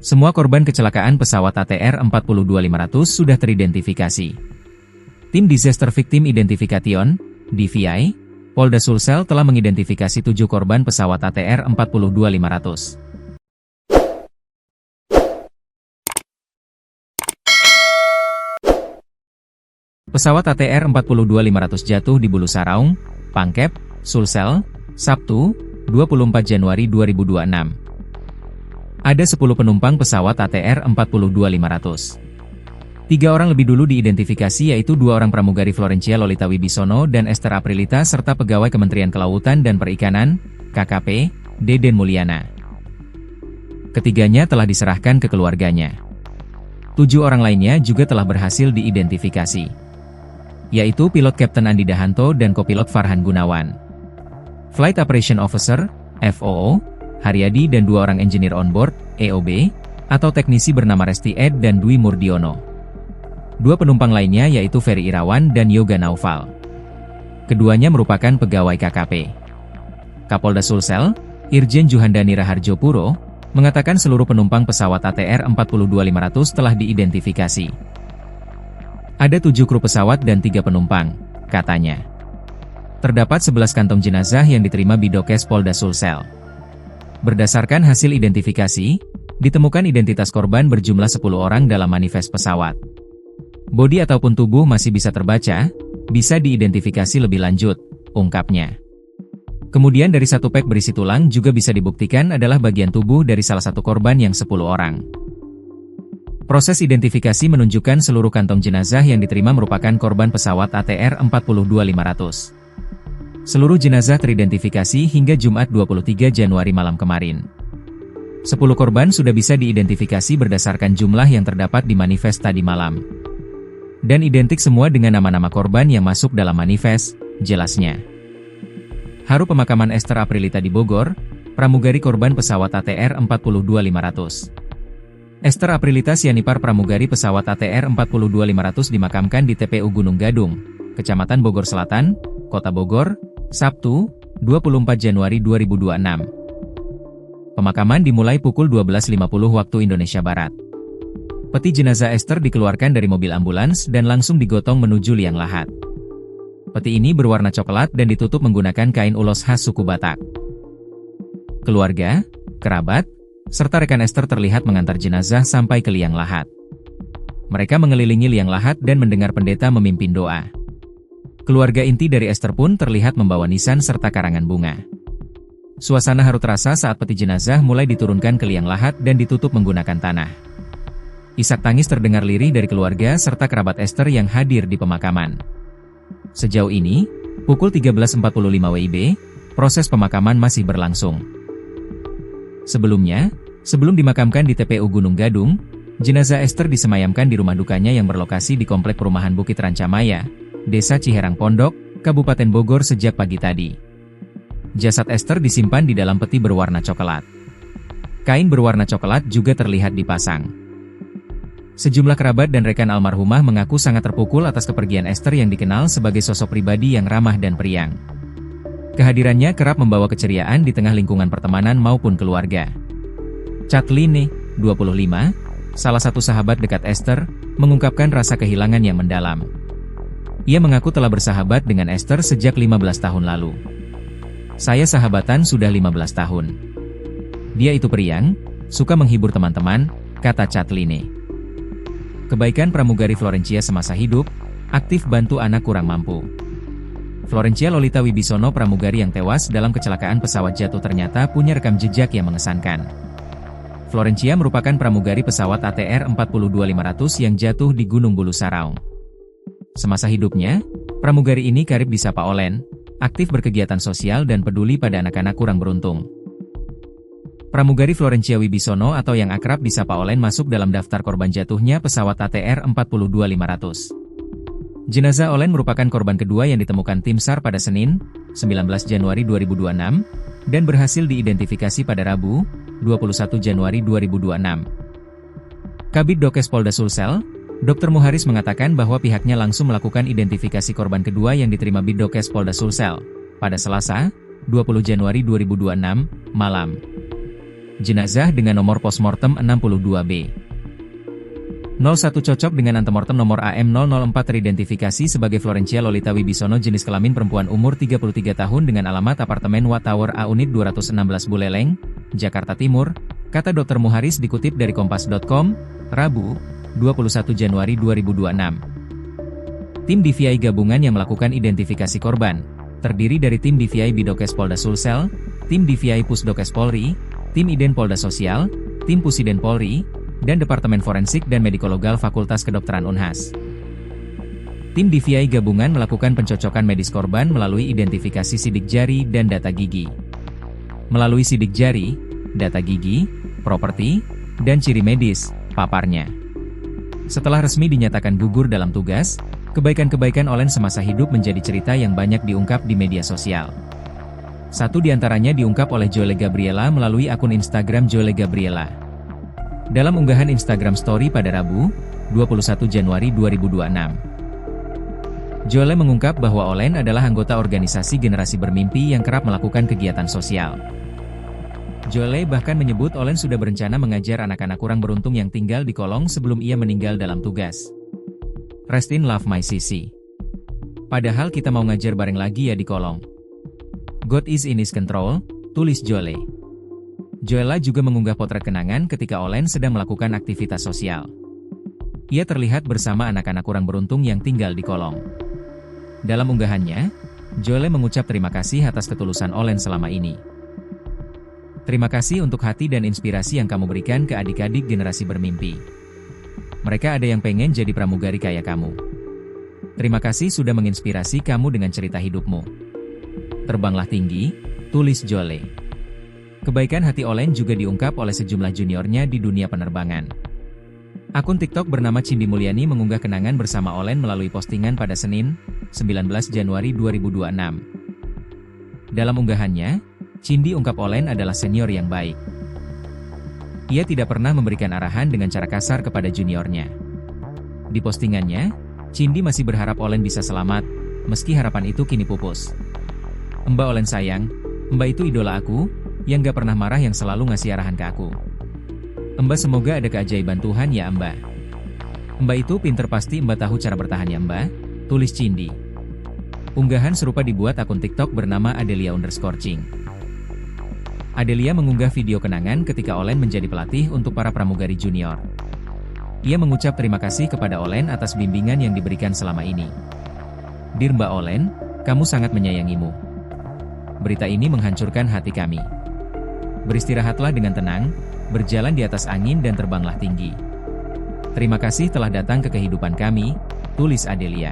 Semua korban kecelakaan pesawat ATR 42500 sudah teridentifikasi. Tim Disaster Victim Identification, DVI, Polda Sulsel telah mengidentifikasi 7 korban pesawat ATR 42500. Pesawat ATR 42500 jatuh di Bulu Saraung, Pangkep, Sulsel, Sabtu, 24 Januari 2026. Ada 10 penumpang pesawat ATR 42500. 3 orang lebih dulu diidentifikasi yaitu 2 orang pramugari Florencia Lolita Wibisono dan Esther Aprilita serta pegawai Kementerian Kelautan dan Perikanan, KKP, Deden Mulyana. Ketiganya telah diserahkan ke keluarganya. 7 orang lainnya juga telah berhasil diidentifikasi, yaitu pilot Kapten Andi Dahanto dan kopilot Farhan Gunawan. Flight Operation Officer, FOO, Haryadi dan 2 orang engineer onboard, EOB, atau teknisi bernama Resti Ed dan Dwi Murdiono. 2 penumpang lainnya yaitu Ferry Irawan dan Yoga Naufal. Keduanya merupakan pegawai KKP. Kapolda Sulsel, Irjen Juhandani Raharjo Puro, mengatakan seluruh penumpang pesawat ATR 42500 telah diidentifikasi. Ada 7 kru pesawat dan 3 penumpang, katanya. Terdapat 11 kantong jenazah yang diterima Bidokes Polda Sulsel. Berdasarkan hasil identifikasi, ditemukan identitas korban berjumlah 10 orang dalam manifest pesawat. Bodi ataupun tubuh masih bisa terbaca, bisa diidentifikasi lebih lanjut, ungkapnya. Kemudian dari 1 pack berisi tulang juga bisa dibuktikan adalah bagian tubuh dari salah satu korban yang 10 orang. Proses identifikasi menunjukkan seluruh kantong jenazah yang diterima merupakan korban pesawat ATR 42500. Seluruh jenazah teridentifikasi hingga Jumat 23 Januari malam kemarin. 10 korban sudah bisa diidentifikasi berdasarkan jumlah yang terdapat di manifest tadi malam. Dan identik semua dengan nama-nama korban yang masuk dalam manifest, jelasnya. Haru pemakaman Esther Aprilita di Bogor, pramugari korban pesawat ATR 42500. Esther Aprilita Sianipar pramugari pesawat ATR 42500 dimakamkan di TPU Gunung Gadung, Kecamatan Bogor Selatan, Kota Bogor, Sabtu, 24 Januari 2026. Pemakaman dimulai pukul 12.50 waktu Indonesia Barat. Peti jenazah Esther dikeluarkan dari mobil ambulans dan langsung digotong menuju liang lahat. Peti ini berwarna coklat dan ditutup menggunakan kain ulos khas suku Batak. Keluarga, kerabat, serta rekan Esther terlihat mengantar jenazah sampai ke liang lahat. Mereka mengelilingi liang lahat dan mendengar pendeta memimpin doa. Keluarga inti dari Esther pun terlihat membawa nisan serta karangan bunga. Suasana haru terasa saat peti jenazah mulai diturunkan ke liang lahat dan ditutup menggunakan tanah. Isak tangis terdengar lirih dari keluarga serta kerabat Esther yang hadir di pemakaman. Sejauh ini, pukul 13.45 WIB, proses pemakaman masih berlangsung. Sebelumnya, sebelum dimakamkan di TPU Gunung Gadung, jenazah Esther disemayamkan di rumah dukanya yang berlokasi di Komplek Perumahan Bukit Rancamaya, Desa Ciherang Pondok, Kabupaten Bogor sejak pagi tadi. Jasad Esther disimpan di dalam peti berwarna coklat. Kain berwarna coklat juga terlihat dipasang. Sejumlah kerabat dan rekan almarhumah mengaku sangat terpukul atas kepergian Esther yang dikenal sebagai sosok pribadi yang ramah dan periang. Kehadirannya kerap membawa keceriaan di tengah lingkungan pertemanan maupun keluarga. Catline, 25, salah satu sahabat dekat Esther, mengungkapkan rasa kehilangan yang mendalam. Ia mengaku telah bersahabat dengan Esther sejak 15 tahun lalu. Saya sahabatan sudah 15 tahun. Dia itu periang, suka menghibur teman-teman, kata Catline. Kebaikan pramugari Florencia semasa hidup, aktif bantu anak kurang mampu. Florencia Lolita Wibisono pramugari yang tewas dalam kecelakaan pesawat jatuh ternyata punya rekam jejak yang mengesankan. Florencia merupakan pramugari pesawat ATR 42500 yang jatuh di Gunung Bulu Saraung. Semasa hidupnya, pramugari ini karib disapa Olen, aktif berkegiatan sosial dan peduli pada anak-anak kurang beruntung. Pramugari Florencia Wibisono atau yang akrab disapa Olen masuk dalam daftar korban jatuhnya pesawat ATR 42500. Jenazah Olen merupakan korban kedua yang ditemukan tim SAR pada Senin, 19 Januari 2026, dan berhasil diidentifikasi pada Rabu, 21 Januari 2026. Kabid Dokes Polda Sulsel, Dr. Muharis mengatakan bahwa pihaknya langsung melakukan identifikasi korban kedua yang diterima Bidokes Polda Sulsel pada Selasa, 20 Januari 2026, malam. Jenazah dengan nomor postmortem 62B. 01 cocok dengan antemortem nomor AM004 teridentifikasi sebagai Florencia Lolita Wibisono, jenis kelamin perempuan, umur 33 tahun, dengan alamat apartemen Watt Tower A Unit 216 Buleleng, Jakarta Timur, kata Dr. Muharis dikutip dari Kompas.com, Rabu, 21 Januari 2026. Tim DVI gabungan yang melakukan identifikasi korban, terdiri dari tim DVI Bidokes Polda Sulsel, tim DVI Pusdokes Polri, tim Iden Polda Sosial, tim Pusiden Polri, dan Departemen Forensik dan Medikologal Fakultas Kedokteran Unhas. Tim DVI gabungan melakukan pencocokan medis korban melalui identifikasi sidik jari dan data gigi. Melalui sidik jari, data gigi, properti, dan ciri medis, paparnya. Setelah resmi dinyatakan gugur dalam tugas, kebaikan-kebaikan Olen semasa hidup menjadi cerita yang banyak diungkap di media sosial. Satu di antaranya diungkap oleh Joelle Gabriela melalui akun Instagram Joelle Gabriela. Dalam unggahan Instagram Story pada Rabu, 21 Januari 2026. Joelle mengungkap bahwa Olen adalah anggota organisasi Generasi Bermimpi yang kerap melakukan kegiatan sosial. Joelle bahkan menyebut Olen sudah berencana mengajar anak-anak kurang beruntung yang tinggal di kolong sebelum ia meninggal dalam tugas. Rest in love my sisi. Padahal kita mau ngajar bareng lagi ya di kolong. God is in his control, tulis Joelle. Joelle juga mengunggah potret kenangan ketika Olen sedang melakukan aktivitas sosial. Ia terlihat bersama anak-anak kurang beruntung yang tinggal di kolong. Dalam unggahannya, Joelle mengucap terima kasih atas ketulusan Olen selama ini. Terima kasih untuk hati dan inspirasi yang kamu berikan ke adik-adik Generasi Bermimpi. Mereka ada yang pengen jadi pramugari kayak kamu. Terima kasih sudah menginspirasi kamu dengan cerita hidupmu. Terbanglah tinggi, tulis Joelle. Kebaikan hati Olen juga diungkap oleh sejumlah juniornya di dunia penerbangan. Akun TikTok bernama Cindy Mulyani mengunggah kenangan bersama Olen melalui postingan pada Senin, 19 Januari 2026. Dalam unggahannya, Cindy ungkap Olen adalah senior yang baik. Ia tidak pernah memberikan arahan dengan cara kasar kepada juniornya. Di postingannya, Cindy masih berharap Olen bisa selamat, meski harapan itu kini pupus. Mbak Olen sayang, Mbak itu idola aku, yang gak pernah marah, yang selalu ngasih arahan ke aku. Mbak semoga ada keajaiban Tuhan ya Mbak. Mbak itu pinter, pasti Mbak tahu cara bertahan ya Mbak, tulis Cindy. Unggahan serupa dibuat akun TikTok bernama Adelia_Cing. Adelia mengunggah video kenangan ketika Olen menjadi pelatih untuk para pramugari junior. Ia mengucap terima kasih kepada Olen atas bimbingan yang diberikan selama ini. Dear Mbak Olen, kamu sangat menyayangimu. Berita ini menghancurkan hati kami. Beristirahatlah dengan tenang, berjalan di atas angin dan terbanglah tinggi. Terima kasih telah datang ke kehidupan kami, tulis Adelia.